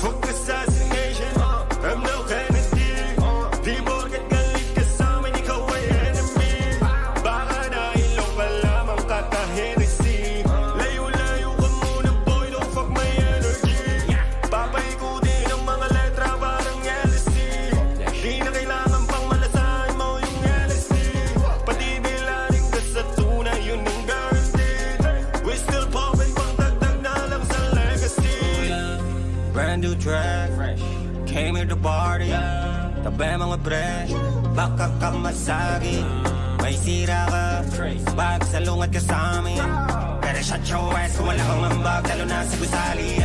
Fuck assassination, I'm no Kennedy. Di porket galit ka sa'min, ikaw ay enemy. Baka nailong ka lamang kaka-Hennessy. Layo-layo ka muna boy, don't fuck my energy. Papaikutin ang mga letra parang LSD. Di na kailangan pang malasahin mo yung LSD. Pati dilaling ka sa tunay, yun ang guaranteed. We still poppin' pang dagdag na lang sa legacy. Brand new track, came here to party. Tabi mga pre, baka ka masagi. May sira ka, bag salungat ka sa amin. Pero shut your ass kung wala kang ambag, lalo na sa gusali,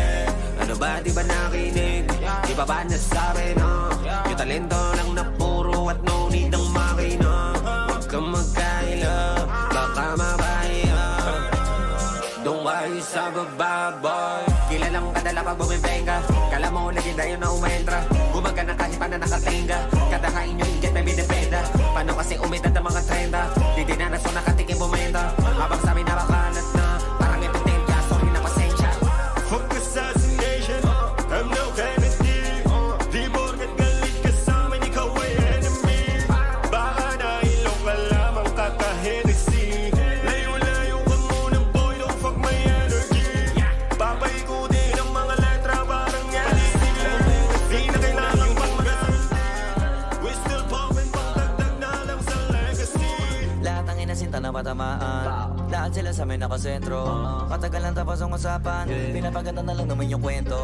Ano ba, di ba nakinig? Di ba ba nasabi na yung talento lang na puro at no need ng makina? Huwag kang magkaila, baka mabaya. Don't worry sa baba, boy. Kilalang kadala pag bumibengka. Kala mo legenda yun na umentra. Gumagana kahit pa na nakatenga. Kada kain nyo inget may binipenda. Paano kasi umidad ang mga trenda? Di dinanaso nakatikim bumenda. Habang sabi na bakalat na parang epidemya, sorry na pasensya. Fuck assassination, I'm no Kennedy. Di porket galit ka sa'min, ikaw ay enemy. Baka nailong ka lamang kaka-Hennessy. Layo-layo ka muna boy, don't fuck my energy. Papaikutin ang mga letra parang LSD. Di na kailangan pang magalit. We still poppin' pang dagdag na lang sa legacy. Lahat ng inasinta na matamaan. Lahat sila sa amin nakasentro. Matagal lang tapos ang usapan. Pinapaganda na lang naman yung kwento.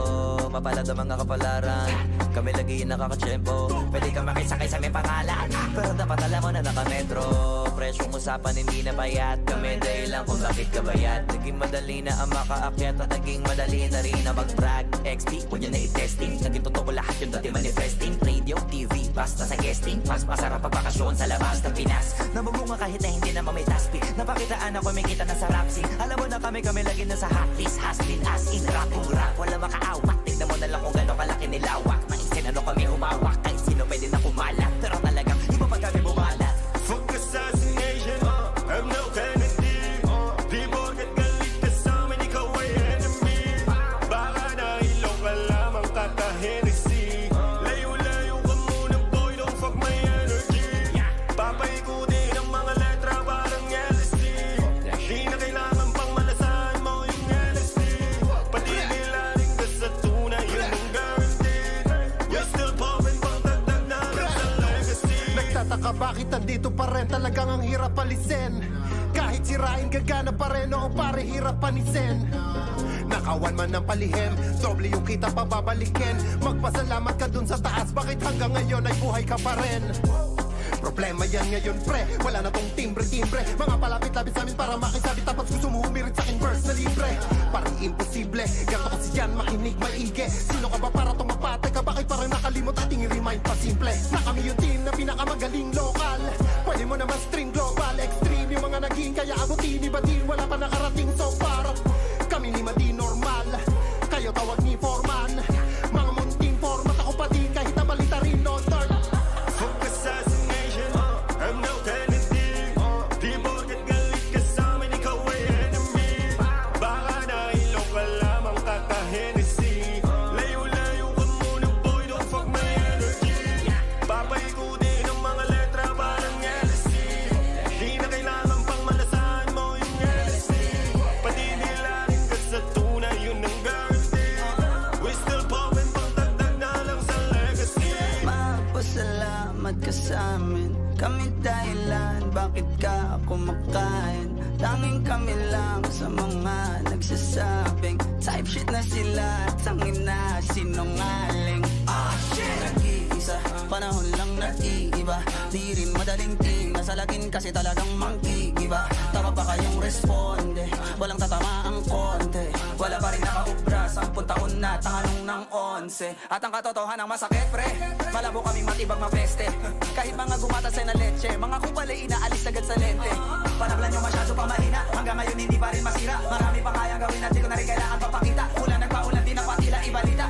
Mapalad ang mga kapalaran. Kami lagi nakakatsyempo. Pwede ka makisakay sa aming pangalan. Pero dapat alam mo na nakametro. Presyong usapan hindi na bayad. Kami dahil lang kung bakit ka bayad. Naging madali na ang makaakyat. At naging madali na rin na mag-brag. XP, huwag yun na i-testing. Naging totoo lahat yung dati manifesting. Radio, TV, basta sa guesting. Mas masarap ang bakasyon sa labas ng Pinas. Nabubunga kahit na hindi naman may taspi. Napakitaan ako may kita na sa rap scene. Alam mo na kami lagi na sa hotlist. Has been as in rap kung rap. Wala makaawak. Tignan mo na lang kung gano'ng kalaki nilawak. Mainsin ano kami humawak. Kahit sino pwede na kumalat. Pero talagang iba pag kami bumalat. Fuck assassination, I'm no Kennedy. Di porket galit ka sa'min, ikaw ay enemy. Baka nailong ka lamang kaka-Hennessy. Layo-layo ka muna boy, don't fuck my energy. Papaikutin ang mga letra parang LSD. Di na kailangan pang malasahin mo yung LSD. Pati dilaling ka sa tunay, yun ang guaranteed. We still poppin' pang dagdag na lang sa legacy. Nagtataka bakit nandito pa rin, talagang ang hirap alisin. Kahit sirain gagana pa rin, oo pare hirap panisin. Nakawan man ng palihim, doble yung kita pa babalikin. Magpasalamat ka dun sa taas, bakit hanggang ngayon ay buhay ka pa rin? Problema yan ngayon pre, wala na tong timbre-timbre. Mga palapit-lapit sa amin para makisabi. Tapos gusto mo humirit sa akin verse na libre. Parang imposible, ganto kasi yan makinig maigi. Sino ka ba para tong mapatay ka? Bakit parang nakalimot ating i-remind pa simple? Na kami yung team na pinakamagaling lokal. Pwede mo naman string global, extreme yung mga naging. Kaya abutin, iba din, wala pa nakarating so far. Kami lima di normal, kayo tawag ni Foreman. Mga munting format ako pa din, kahit na balita rin no start. Fuck assassination, I'm no Kennedy. Di porket galit ka sa'min, ikaw ay enemy. Baka nailong ka lamang kaka-Hennessy. Layo-layo ka muna boy, don't fuck my energy. Papaikutin ang mga letra parang LSD. Di na kailangan pang malasahin mo yung LSD. Pati dilaling ka sa tunay, yun ang guaranteed. We still poppin' pang dagdag na lang sa legacy. Magpasalamat ka sa'min. Kami dahilan, bakit ka kumakain? Tanging kami lang sa mga nagsasabing type shit na sila, tangin na sinungaling. Nag-iisa, panahon lang nag-iiba. Di rin madaling tingnan sa lagin kasi talagang manggigiba. Tama pa kayong responde, walang tatama ang konti. Wala pa rin nakaubra, 10 taon na tanganong ng 11. At ang katotohanan masakit pre, malabo kaming matibag mapeste. Kahit mga gumatasay na leche, mga kupalay inaalis agad sa lente. Panablan nyo masyado pa mahina, hanggang ngayon hindi pa rin masira. Marami pa kayang gawin at di ko na rin kailangan papakita. Ulan nagpaulan, di na patila ibalita.